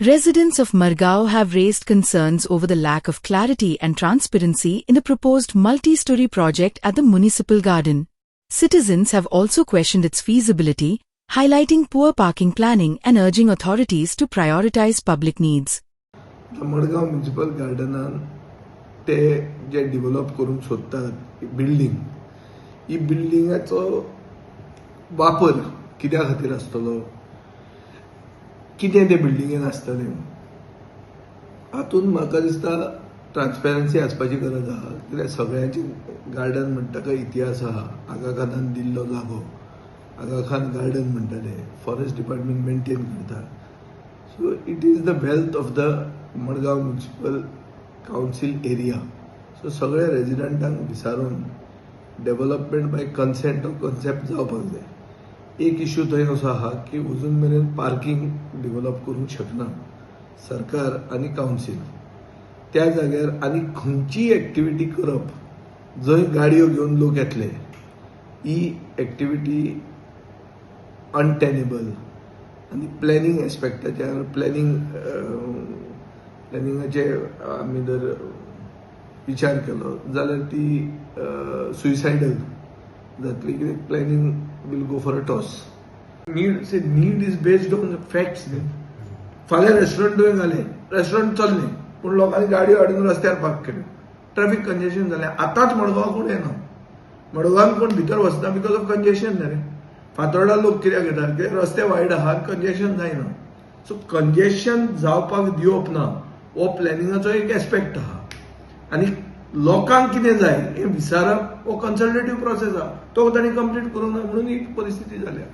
Residents of Margao have raised concerns over the lack of clarity and transparency in the proposed multi-story project at the municipal garden. Citizens have also questioned its feasibility, highlighting poor parking planning and urging authorities to prioritize public needs. Madgaon municipal गार्डनान ते जे develop करून सोदतात building ही बिल्डिंगाचो वापर कित्या खातीर आसतलो, कितें ते बिल्डिंगेन आसतलें, हातून म्हाका दिसता ट्रान्सपेरन्सी आसपाची गरज आहा. कित्याक सगळ्यांचे गार्डन म्हणटा काय इतिहास आहा. आगा खानान दिल्लो जागो, आगा खान गार्डन म्हणटाले, फॉरेस्ट डिपार्टमेंट मेंटेन करता. So it is the wealth of the Madgaon municipal council area. So सगळ्या रेजिडेंटांक विचारून development by consent of concept जावपाक जाय. एक इश्यू थंय असो आहा की अजून मेरेन पार्किंग डेव्हलप करूंक शकना सरकार आनी काउन्सिल. त्या जाग्यार आनी खंयची एक्टिविटी करप जंय गाडयो घेवन लोक येतले, ही एक्टिविटी अनटेनेबल. आनी प्लॅनिंग एस्पेक्टाचेर प्लॅनिंगाचे आमी जर विचार केलो जाल्यार ती सुइसायडल जातली. कित्याक planning will go for a toss. Need is based on the facts. फाल्यां रेस्टॉरंटूय घाले, रेस्टॉरंट चल्ले पूण लोकांनी गाडयो हाडून रस्त्यार पार्क केल्यो, ट्रॅफिक कंजेशन जालें. आतांच मडगांव कोण येना, मडगांवान कोण भितर वचना बिकॉज ऑफ कंजेशन न्ही रे. फातोर्डा लोक कित्याक येतात, कित्याक रस्ते वायड आहात, कंजेशन जायना. सो कंजेशन जावपाक दिवप ना हो प्लॅनिंगाचो एक एस्पेक्ट आहा. आनी लोकांक कितें जाय हें विचारप हो कन्सल्टेटिव्ह प्रोसेस आहा. तो तांणी कंप्लीट करूंक ना म्हणून ही परिस्थिती जाल्या.